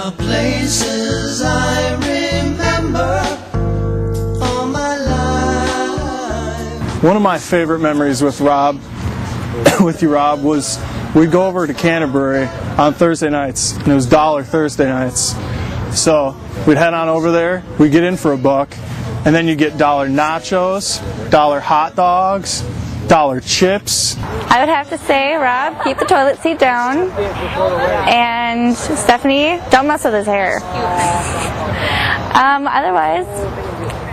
are places I remember all my life. One of my favorite memories with Rob, was we'd go over to Canterbury on Thursday nights, and it was $1 Thursday nights. So we'd head on over there, we'd get in for $1, and then you get $1 nachos, $1 hot dogs, $1 chips. I would have to say, Rob, keep the toilet seat down, and Stephanie, don't mess with his hair. Otherwise,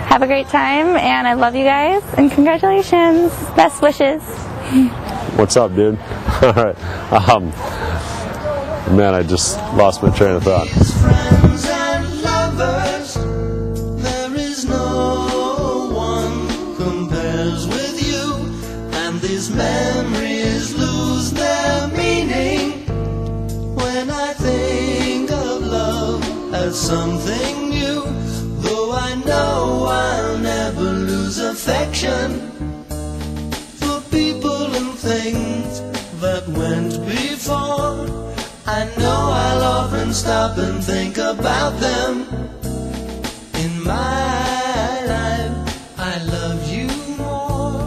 have a great time, and I love you guys, and congratulations. Best wishes. What's up, dude? All right. Man, I just lost my train of thought. Friends and lovers, there is no one compares with you, and these memories lose their meaning when I think of love as something new. Though I know I'll never lose affection for people and things that went before. I know I'll often stop and think about them. In my life, I love you more.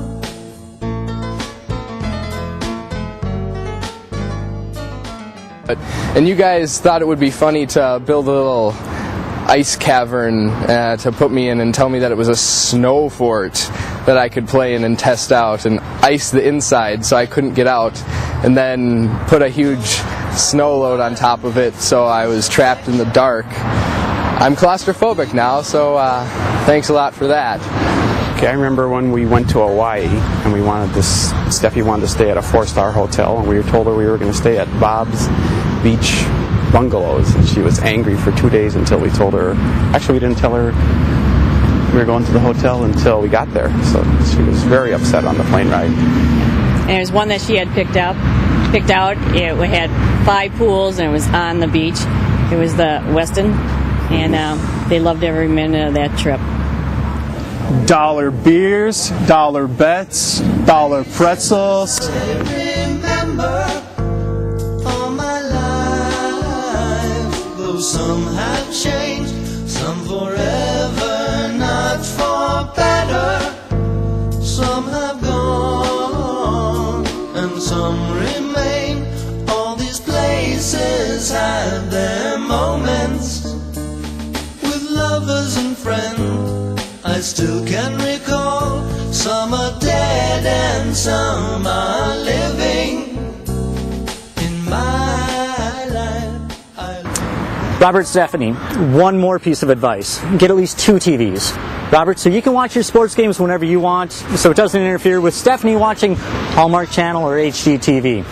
And you guys thought it would be funny to build a little ice cavern to put me in and tell me that it was a snow fort that I could play in and test out, and ice the inside so I couldn't get out, and then put a huge snow load on top of it so I was trapped in the dark. I'm claustrophobic now, so thanks a lot for that. Okay, I remember when we went to Hawaii and Steffi wanted to stay at a 4-star hotel, and we were told her we were going to stay at Bob's Beach Bungalows, and she was angry for 2 days until we told her. Actually, we didn't tell her we were going to the hotel until we got there, so she was very upset on the plane ride. And there's one that she had picked out. It had 5 pools, and it was on the beach. It was the Westin, and they loved every minute of that trip. $1 beers, $1 bets, $1 pretzels. Remember all my life, though some have changed, some forever, not for better. Some have gone, and some remain. All these places have their moments with lovers and friends. I still can recall. Some are dead and some are living. In my life, Robert, Stephanie, one more piece of advice. Get at least 2 TVs. Robert, so you can watch your sports games whenever you want, so it doesn't interfere with Stephanie watching Hallmark Channel or HGTV.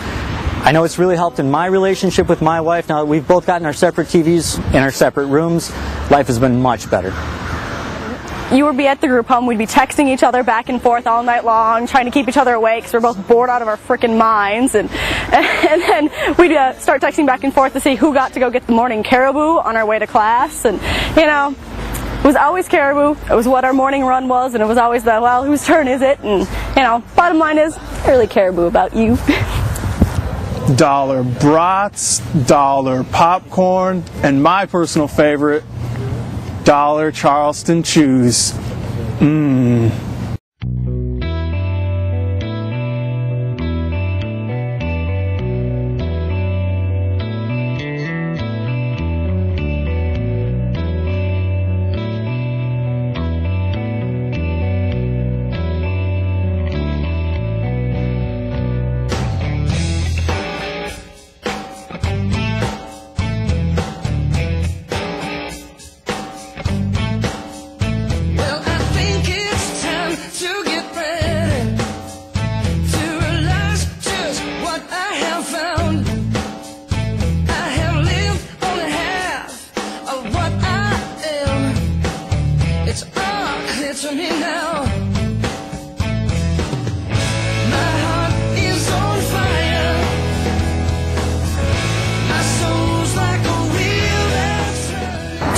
I know it's really helped in my relationship with my wife. Now that we've both gotten our separate TVs in our separate rooms, life has been much better. You would be at the group home, we'd be texting each other back and forth all night long, trying to keep each other awake because we're both bored out of our freaking minds, and then we'd start texting back and forth to see who got to go get the morning caribou on our way to class, and you know, it was always caribou. It was what our morning run was, and it was always the, well, whose turn is it? And you know, bottom line is, I really caribou about you. $1 brats, $1 popcorn, and my personal favorite, $1 Charleston chews.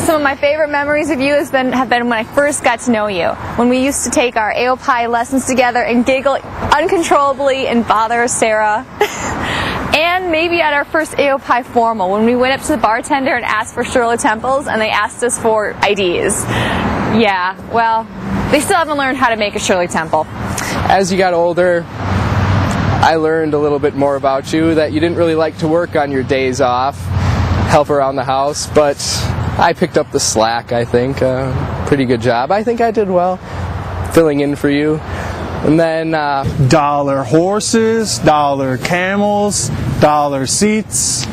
Some of my favorite memories of you have been when I first got to know you, when we used to take our AOPI lessons together and giggle uncontrollably and bother Sarah. And maybe at our first AOPI formal, when we went up to the bartender and asked for Shirley Temples, and they asked us for IDs. Yeah, well, they still haven't learned how to make a Shirley Temple. As you got older, I learned a little bit more about you, that you didn't really like to work on your days off, help around the house, but I picked up the slack, I think. Pretty good job. I think I did well filling in for you. And then dollar horses, dollar camels, dollar seats.